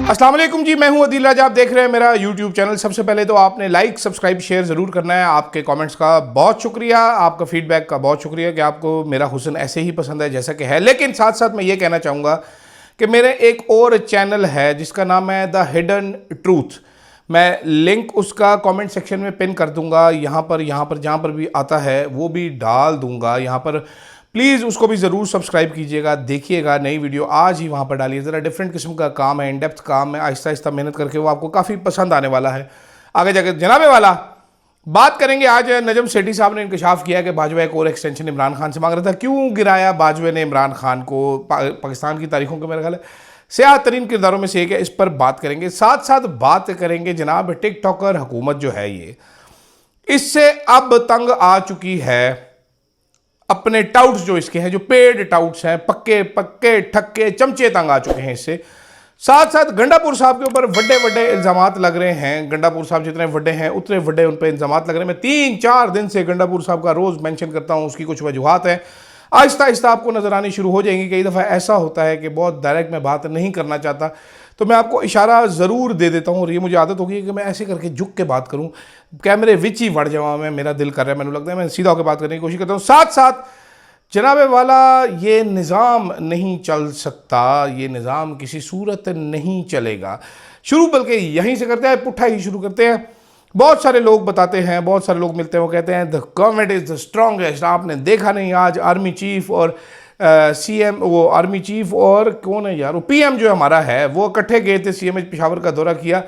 अस्सलाम वालेकुम जी, मैं हूं अदील राजा। आप देख रहे हैं मेरा यूट्यूब चैनल। सबसे पहले तो आपने लाइक सब्सक्राइब शेयर ज़रूर करना है। आपके कमेंट्स का बहुत शुक्रिया, आपका फीडबैक का बहुत शुक्रिया कि आपको मेरा हुस्न ऐसे ही पसंद है जैसा कि है। लेकिन साथ साथ मैं ये कहना चाहूँगा कि मेरे एक और चैनल है जिसका नाम है द हिडन ट्रूथ। मैं लिंक उसका कमेंट सेक्शन में पिन कर दूंगा, यहाँ पर जहाँ पर भी आता है वो भी डाल दूंगा। यहाँ पर प्लीज़ उसको भी ज़रूर सब्सक्राइब कीजिएगा, देखिएगा। नई वीडियो आज ही वहाँ पर डालिए। ज़रा डिफरेंट किस्म का काम है, इन डेप्थ काम है, आहिस्ता आहिस्ता मेहनत करके वो आपको काफ़ी पसंद आने वाला है आगे जाके। जनाबे वाला बात करेंगे आज। नजम सेठी साहब ने इंकशाफ किया कि बाजवा एक और एक्सटेंशन इमरान खान से मांग रहा था। क्यों गिराया बाजवा ने इमरान खान को? पाकिस्तान की तारीखों के मेरा ख्याल है स्याह तरीन किरदारों में से एक है। इस पर बात करेंगे, साथ साथ बात करेंगे जनाब टिकटॉकर हुकूमत जो है ये इससे अब तंग आ चुकी है। अपने टाउट्स जो इसके हैं, जो पेड टाउट्स हैं, पक्के पक्के ठक्के चमचे तंग आ चुके हैं इससे। साथ साथ गंडापुर साहब के ऊपर बड़े बड़े इल्ज़ामात लग रहे हैं। गंडापुर साहब जितने बड़े हैं उतने बड़े उन पर इल्ज़ामात लग रहे हैं। मैं 3-4 दिन से गंडापुर साहब का रोज़ मेंशन करता हूं, उसकी कुछ वजूहात हैं, आहिस्ता आहिस्ता आपको नज़र आनी शुरू हो जाएंगी। कई दफ़ा ऐसा होता है कि बहुत डायरेक्ट मैं बात नहीं करना चाहता, तो मैं आपको इशारा ज़रूर दे देता हूँ। और ये मुझे आदत होगी कि मैं ऐसे करके झुक के बात करूँ, कैमरे विच ही बढ़ जावा मैं, मेरा दिल कर रहा है, मैंने लगता है मैं सीधा होकर बात करने की कोशिश करता हूँ। साथ साथ जनाबे वाला ये निज़ाम नहीं चल सकता, ये निज़ाम किसी सूरत नहीं चलेगा। शुरू बल्कि यहीं से करते हैं, पुट्ठा ही शुरू करते हैं। बहुत सारे लोग बताते हैं, बहुत सारे लोग मिलते हैं, वो कहते हैं the government is the strongest. आपने देखा नहीं आज आर्मी चीफ और सीएम, वो आर्मी चीफ और कौन है यार, वो पीएम जो हमारा है, वो इकट्ठे गए थे, सीएम पेशावर का दौरा किया।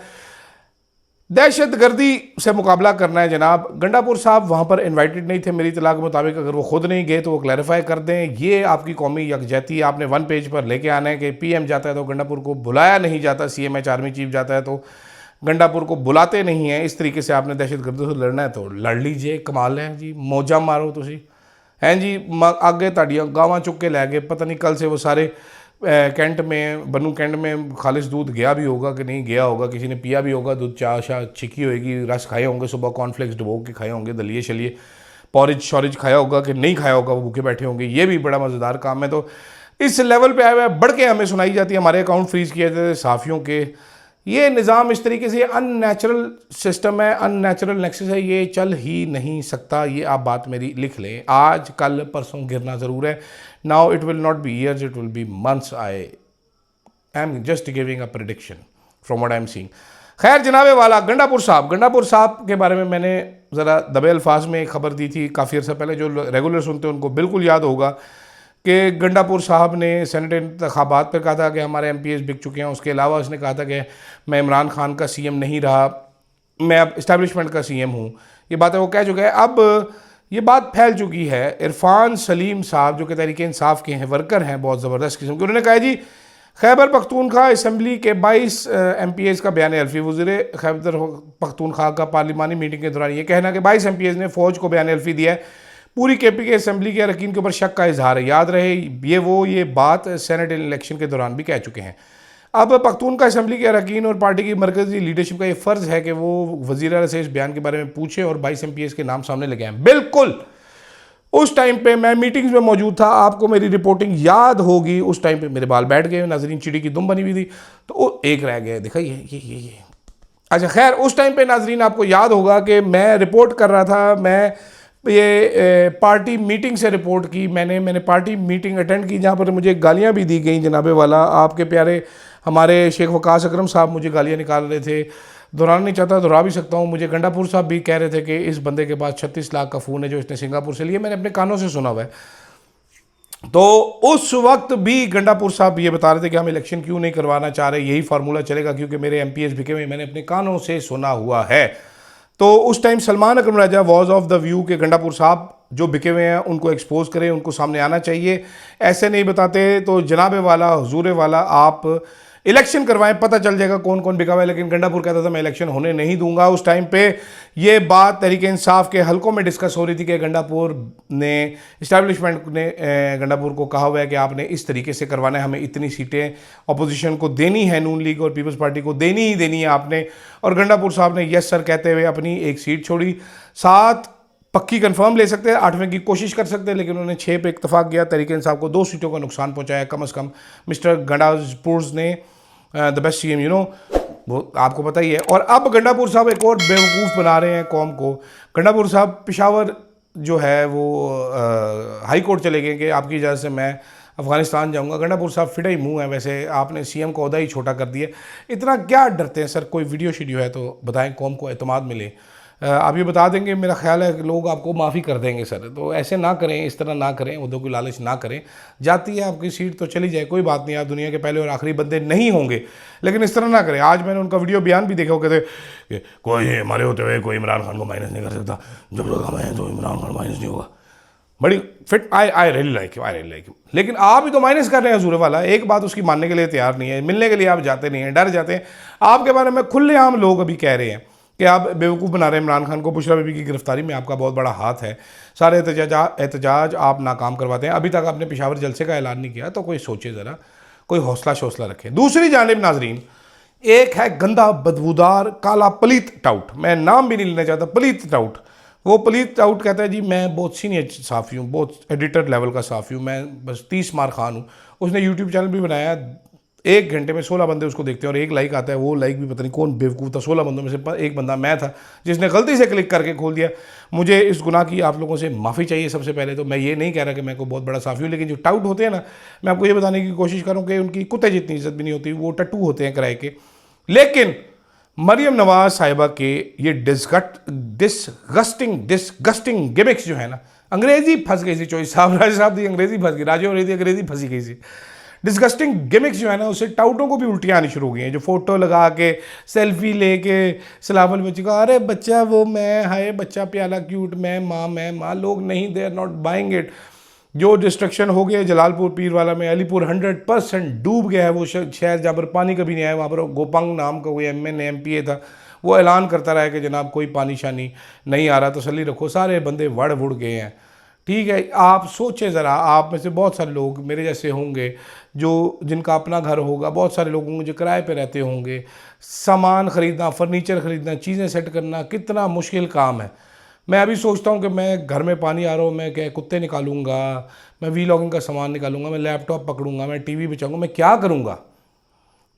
दहशत गर्दी से मुकाबला करना है जनाब। गंडापुर साहब वहाँ पर इनवाइटेड नहीं थे मेरी इत्तला के मुताबिक। अगर वो खुद नहीं गए तो वो क्लैरिफाई कर दें। ये आपकी कौमी यकजहती आपने वन पेज पर लेके आना है कि पीएम जाता है तो गंडापुर को बुलाया नहीं जाता, सीएमएच आर्मी चीफ जाता है तो गंडापुर को बुलाते नहीं हैं। इस तरीके से आपने दहशत गर्दी से लड़ना है तो लड़ लीजिए, कमाल है जी, मौजा मारो तुसी हैं जी। आगे ताड़ियाँ गाँव चुक के लै गए, पता नहीं कल से वो सारे कैंट में, बनू कैंट में खालिश दूध गया भी होगा कि नहीं गया होगा, किसी ने पिया भी होगा, दूध चाह शाह छिकी होगी, रस खाए होंगे, सुबह कॉर्नफ्लेक्स डुबो के खाए होंगे, दलिए शलिए पॉरिज शॉरिज खाया होगा कि नहीं खाया होगा, वो भूखे बैठे होंगे। ये भी बड़ा मज़ेदार काम है। तो इस लेवल पे आए हुए बढ़ के हमें सुनाई जाती है, हमारे अकाउंट फ्रीज किए जाते थे साफ़ियों के। ये निज़ाम इस तरीके से अननेचुरल सिस्टम है, अननेचुरल नेक्सस है, ये चल ही नहीं सकता। ये आप बात मेरी लिख लें, आज कल परसों गिरना ज़रूर है। Now it will not be years, it will be months. I am just giving a prediction from what I am seeing. खैर जनाबे वाला, गंडापुर साहब के बारे में मैंने ज़रा दबे अल्फाज में एक खबर दी थी काफ़ी अर्सा पहले। जो रेगुलर सुनते हैं उनको बिल्कुल याद होगा कि गंडापुर साहब ने सेनेट इंतखाबात पर कहा था कि हमारे एमपीएस बिक चुके हैं। उसके अलावा उसने कहा था कि मैं इमरान खान का सीएम नहीं रहा, मैं अब इस्टेब्लिशमेंट का सीएम हूँ। ये बातें वो कह चुके हैं। अब ये बात फैल चुकी है। इरफान सलीम साहब जो कि तहरीक इंसाफ के हैं, वर्कर हैं बहुत ज़बरदस्त किस्म के, उन्होंने कहा जी खैबर पख्तूनख्वा असम्बली के 22 एमपीएस का बयान अल्फी। वज़ीर खैबर पख्तूनख्वा का पार्लिमानी मीटिंग के दौरान ये कहना कि 22 एमपीएस ने फ़ौज को बयान अल्फी दिया है, पूरी केपी के असम्बली के अरकान के ऊपर शक का इजहार है। याद रहे ये बात सेनेट इलेक्शन के दौरान भी कह चुके हैं। अब पख्तून का असम्बली के अरकान और पार्टी की मरकज़ी लीडरशिप का ये फ़र्ज़ है कि वो वज़ीर आला से इस बयान के बारे में पूछें और 22 एमपीएस के नाम सामने लेके आएँ। बिल्कुल उस टाइम पे मैं मीटिंग्स में मौजूद था, आपको मेरी रिपोर्टिंग याद होगी। उस टाइम पे मेरे बाल बैठ गए, नाजरीन चिड़ी की दुम बनी हुई थी, तो एक रह गया, देखा ये। अच्छा खैर, उस टाइम पे नाजरीन आपको याद होगा कि मैं रिपोर्ट कर रहा था। मैं ये पार्टी मीटिंग से रिपोर्ट की, मैंने पार्टी मीटिंग अटेंड की जहाँ पर मुझे गालियाँ भी दी गई जनाबे वाला। आपके प्यारे हमारे शेख वकास अकरम साहब मुझे गालियाँ निकाल रहे थे, दोहराना नहीं चाहता, दोहरा भी सकता हूँ। मुझे गंडापुर साहब भी कह रहे थे कि इस बंदे के पास 36 लाख का फ़ोन है जो इसने सिंगापुर से लिया, मैंने अपने कानों से सुना हुआ है। तो उस वक्त भी गंडापुर साहब ये बता रहे थे कि हम इलेक्शन क्यों नहीं करवाना चाह रहे, यही फार्मूला चलेगा क्योंकि मेरे एमपीएस बिके हुए, मैंने अपने कानों से सुना हुआ है। तो उस time Salman Akram Raja was of the view के गंडापुर साहब जो बिके हुए हैं उनको एक्सपोज करें, उनको सामने आना चाहिए। ऐसे नहीं बताते तो जनाबे वाला, हुजूरे वाला, आप इलेक्शन करवाएं, पता चल जाएगा कौन कौन बिका हुआ है। लेकिन गंडापुर कहता था मैं इलेक्शन होने नहीं दूंगा। उस टाइम पे ये बात तहरीक इंसाफ के हलकों में डिस्कस हो रही थी कि गंडापुर ने, इस्टेब्लिशमेंट ने गंडापुर को कहा हुआ है कि आपने इस तरीके से करवाना है, हमें इतनी सीटें अपोजिशन को देनी है, नून लीग और पीपल्स पार्टी को देनी ही देनी है आपने। और गंडापुर साहब ने यस सर कहते हुए अपनी एक सीट छोड़ी। 7 पक्की कंफर्म ले सकते हैं, 8वें की कोशिश कर सकते हैं, लेकिन उन्होंने 6 पे इत्तफाक किया। तहरीक इंसाफ को 2 सीटों का नुकसान पहुंचाया कम अज़ कम। मिस्टर गंडापुर ने द बेस्ट CM, वो आपको पता ही है। और अब गंडापुर साहब एक और बेवकूफ़ बना रहे हैं कौम को। गंडापुर साहब पेशावर जो है वो हाई कोर्ट चले गए कि आपकी इजाज़त से मैं अफ़गानिस्तान जाऊंगा। गंडापुर साहब फिटा ही मुंह है, वैसे आपने CM का ओहदा ही छोटा कर दिया। इतना क्या डरते हैं सर? कोई वीडियो शीडियो है तो बताएं, कौम को एतमाद मिले। आप ये बता देंगे, मेरा ख्याल है कि लोग आपको माफ़ी कर देंगे सर। तो ऐसे ना करें, इस तरह ना करें, उदों की लालच ना करें। जाती है आपकी सीट तो चली जाए, कोई बात नहीं, आप दुनिया के पहले और आखिरी बंदे नहीं होंगे, लेकिन इस तरह ना करें। आज मैंने उनका वीडियो बयान भी देखा, वो कहते कि कोई हमारे होते हुए कोई इमरान खान को माइनस नहीं कर सकता, जब तक हम हैं तो इमरान खान माइनस नहीं होगा। बड़ी fit, I really like you. लेकिन आप ही तो माइनस कर रहे हैं हजूर वाला। एक बात उसकी मानने के लिए तैयार नहीं है, मिलने के लिए आप जाते नहीं हैं, डर जाते हैं। आपके बारे में खुलेआम लोग अभी कह रहे हैं कि आप बेवकूफ़ बना रहे हैं इमरान खान को। बुशरा बीबी की गिरफ्तारी में आपका बहुत बड़ा हाथ है। सारे एहतजाज आप नाकाम करवाते हैं। अभी तक आपने पेशावर जलसे का ऐलान नहीं किया, तो कोई सोचे ज़रा, कोई हौसला शौसला रखे। दूसरी जानिब नाजरीन, एक है गंदा बदबूदार काला पलीत टाउट, मैं नाम भी नहीं लेना चाहता, पलीत टाउट। वो पलीत टाउट कहता है जी मैं बहुत सीनियर साफ़ी हूँ, बहुत एडिटर लेवल का साफ़ी हूँ, मैं बस 30 मार खान हूँ। उसने यूट्यूब चैनल भी बनाया, 1 घंटे में 16 बंदे उसको देखते हैं और 1 लाइक आता है। वो लाइक भी पता नहीं कौन बेवकूफ़ था, 16 बंदों में से एक बंदा मैं था जिसने गलती से क्लिक करके खोल दिया। मुझे इस गुनाह की आप लोगों से माफ़ी चाहिए। सबसे पहले तो मैं ये नहीं कह रहा कि मैं कोई बहुत बड़ा साफ़ी हूँ, लेकिन जो टाउट होते हैं ना, मैं आपको ये बताने की कोशिश करूँ कि उनकी कुत्ते जितनी इज्जत भी नहीं होती, वो टट्टू होते हैं किराए के। लेकिन मरियम नवाज साहिबा के ये डिस्गस्टिंग गिमिक्स जो है ना, अंग्रेजी फंस गई थी चॉइस साहब, राजा साहब की अंग्रेजी फंस गई, राजी हो रही थी, अंग्रेजी फंसी गई थी। डिस्गस्टिंग गिमिक्स जो है ना, उससे टाउटों को भी उल्टियाँ आनी शुरू हो गई हैं। जो फोटो लगा के सेल्फी लेके सलावल बच्चे का, अरे बच्चा वो मैं, हाय बच्चा प्याला क्यूट, मैं माँ, लोग नहीं, they are not buying it. जो डिस्ट्रक्शन हो गया जलालपुर पीर वाला में, अलीपुर 100% डूब गया है वो शहर, जहाँ पर पानी कभी नहीं आया। वहाँ पर गोपंग नाम का कोई MPA था, वो ऐलान करता रहा कि जनाब कोई पानी शानी नहीं आ रहा, तसल्ली रखो। सारे बंदे वड़ वुड़ गए हैं। ठीक है, आप सोचें ज़रा, आप में से बहुत सारे लोग मेरे जैसे होंगे जो जिनका अपना घर होगा, बहुत सारे लोग होंगे जो किराए पे रहते होंगे। सामान ख़रीदना, फर्नीचर ख़रीदना, चीज़ें सेट करना कितना मुश्किल काम है। मैं अभी सोचता हूँ कि मैं घर में पानी आ रहा हूँ, मैं क्या कुत्ते निकालूंगा, मैं वीलॉगिंग का सामान निकालूंगा, मैं लैपटॉप पकड़ूंगा, मैं TV बचाऊंगा, मैं क्या करूँगा?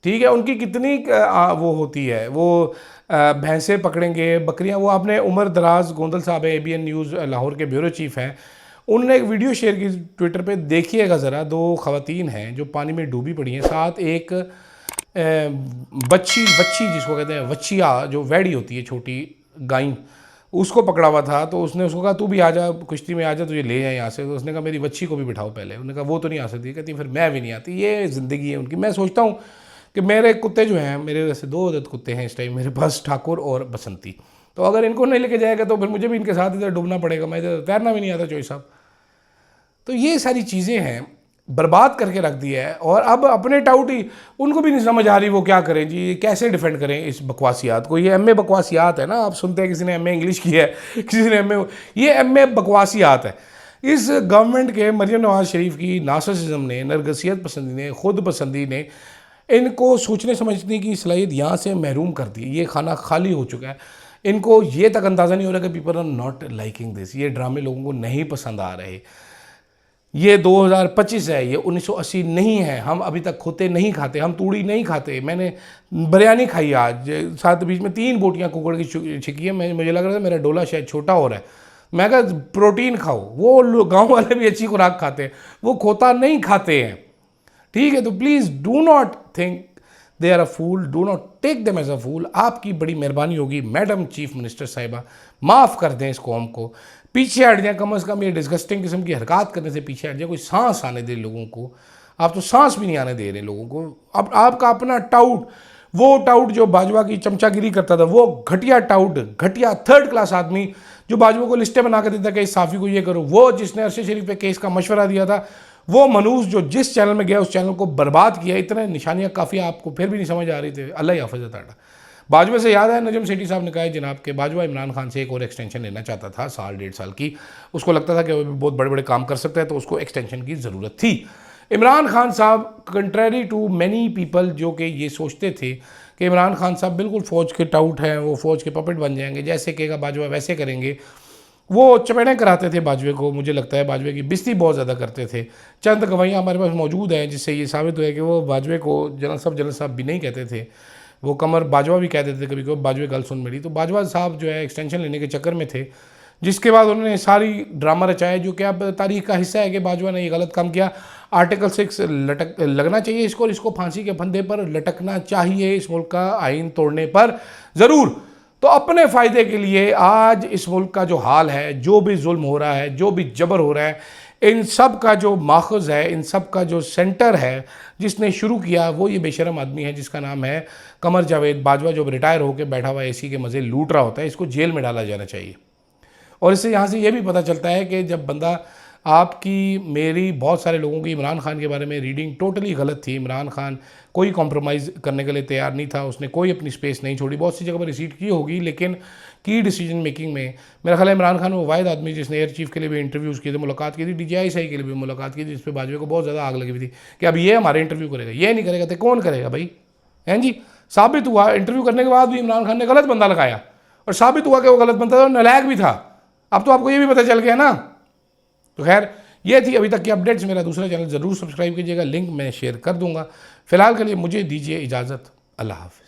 ठीक है, उनकी कितनी वो होती है, वो भैंसें पकड़ेंगे, बकरियां। वो आपने उमर दराज गोंदल साहब है, ABN न्यूज़ लाहौर के ब्यूरो चीफ हैं, उन्होंने एक वीडियो शेयर की ट्विटर पे, देखिएगा ज़रा। 2 ख़वातीन हैं जो पानी में डूबी पड़ी हैं, साथ एक बच्ची जिसको कहते हैं वच्छिया, जो वैड़ी होती है छोटी गाय, उसको पकड़ा हुआ था। तो उसने उसको कहा तू भी आ जा, कुश्ती में आ जा, तुझे ले जाए यहाँ से। तो उसने कहा मेरी बच्ची को भी बिठाओ पहले। उन्होंने कहा वो तो नहीं आ सकती। कहती फिर मैं भी नहीं आती। ये ज़िंदगी है उनकी। मैं सोचता हूँ कि मेरे कुत्ते जो हैं, मेरे वैसे 2 अदद कुत्ते हैं इस टाइम मेरे पास, ठाकुर और बसंती। तो अगर इनको नहीं लेके जाएगा तो फिर मुझे भी इनके साथ इधर डूबना पड़ेगा। मैं इधर तैरना भी नहीं आता चोई साहब। तो ये सारी चीज़ें हैं, बर्बाद करके रख दिया है। और अब अपने टाउट ही, उनको भी नहीं समझ आ रही वो क्या करें जी, कैसे डिफेंड करें इस बकवासियात को। ये MA बकवासियात है ना, आप सुनते हैं किसी ने MA इंग्लिश की है, किसी ने MA, ये MA बकवासियात है। इस गवर्नमेंट के मरियम नवाज शरीफ की नार्सिसिज्म ने, नरगसियत पसंदी ने, खुद पसंदी ने इनको सोचने समझने की सलाहियत यहाँ से महरूम कर दी। ये खाना खाली हो चुका है। इनको ये तक अंदाज़ा नहीं हो रहा कि people are not liking this. ये ड्रामे लोगों को नहीं पसंद आ रहे। ये 2025 है, ये 1980 नहीं है। हम अभी तक खोते नहीं खाते, हम तूड़ी नहीं खाते। मैंने बिरयानी खाई आज, साथ बीच में 3 बोटियाँ कुकड़ की छिकी है। मुझे लग रहा था मेरा डोला शायद छोटा हो रहा है। मैं कहा प्रोटीन खाओ। वो गांव वाले भी अच्छी खुराक खाते हैं, वो खोता नहीं खाते हैं। ठीक है, तो please do not think they are a fool, do not take them as a fool. आपकी बड़ी मेहरबानी होगी मैडम चीफ मिनिस्टर साहिबा, माफ़ कर दें इस कौम को, पीछे हट जाए। कम से कम ये डिस्गस्टिंग किस्म की हरकत करने से पीछे हट जाए। कोई सांस आने दे लोगों को। आप तो सांस भी नहीं आने दे रहे लोगों को। अब आपका अपना टाउट, वो टाउट जो बाजवा की चमचागिरी करता था, वो घटिया टाउट, घटिया 3rd क्लास आदमी जो बाजवा को लिस्टें बना के देता कि इस साफ़ी को ये करो, वो जिसने अरशद शरीफ पे केस का मशवरा दिया था, वो मनूस जो जिस चैनल में गया उस चैनल को बर्बाद किया। इतने निशानियां काफ़ी आपको फिर भी नहीं समझ आ रही थी। अल्लाह हाफ़िज़ ताड़ा। बाजवा से याद है, नजम सेठी साहब ने कहा जनाब के बाजवा इमरान खान से एक और एक्सटेंशन लेना चाहता था, 1.5 साल की। उसको लगता था कि वो भी बहुत बड़े बड़े काम कर सकता है, तो उसको एक्सटेंशन की ज़रूरत थी। इमरान खान साहब कंट्रेरी टू मैनी पीपल जो कि ये सोचते थे कि इमरान खान साहब बिल्कुल फ़ौज के टाउट हैं, वो फ़ौज के पपेट बन जाएंगे, जैसे कहेगा बाजवा वैसे करेंगे, वो चपेड़ें कराते थे बाजवे को, मुझे लगता है बाजवे की बिस्ती बहुत ज़्यादा करते थे। चंद गवाहियाँ हमारे पास मौजूद हैं जिससे ये साबित हुआ है कि वो बाजवे को जनरल साहब भी नहीं कहते थे, वो कमर बाजवा भी कह देते थे कभी कभी, बाजवे गल सुन मेरी। तो बाजवा साहब जो है एक्सटेंशन लेने के चक्कर में थे, जिसके बाद उन्होंने सारी ड्रामा रचाया जो कि अब तारीख का हिस्सा है कि बाजवा ने ये गलत काम किया। आर्टिकल 6 लगना चाहिए इसको, और इसको फांसी के फंदे पर लटकना चाहिए इस मुल्क का आइन तोड़ने पर ज़रूर। तो अपने फ़ायदे के लिए आज इस मुल्क का जो हाल है, जो भी जुल्म हो रहा है, जो भी जबर हो रहा है, इन सब का जो माखज़ है, इन सब का जो सेंटर है, जिसने शुरू किया वो ये बेशरम आदमी है जिसका नाम है कमर जावेद बाजवा, जो रिटायर होकर बैठा हुआ एसी के मज़े लूट रहा होता है। इसको जेल में डाला जाना चाहिए। और इससे यहाँ से ये भी पता चलता है कि जब बंदा आपकी, मेरी, बहुत सारे लोगों की इमरान खान के बारे में रीडिंग टोटली गलत थी। इमरान खान कोई कॉम्प्रोमाइज़ करने के लिए तैयार नहीं था, उसने कोई अपनी स्पेस नहीं छोड़ी। बहुत सी जगह पर रिसीट की होगी, लेकिन की डिसीजन मेकिंग में मेरा ख्याल है इमरान खान वो वाहिद आदमी जिसने एयर चीफ के लिए भी इंटरव्यूज़ किए थे, मुलाकात की थी, DJI के लिए भी मुलाकात की थी, जिस पर बाजवे को बहुत ज़्यादा आग लगी हुई थी कि अब ये हमारे इंटरव्यू करेगा, ये नहीं करेगा तो कौन करेगा भाई, हैं जी। साबित हुआ इंटरव्यू करने के बाद भी इमरान खान ने गलत बंदा लगाया, और साबित हुआ कि वो गलत बंदा था, नलायक भी था। अब तो आपको ये भी पता चल गया ना। तो खैर, ये थी अभी तक की अपडेट्स। मेरा दूसरा चैनल ज़रूर सब्सक्राइब कीजिएगा, लिंक मैं शेयर कर दूंगा। फिलहाल के लिए मुझे दीजिए इजाज़त। अल्लाह हाफ़िज़।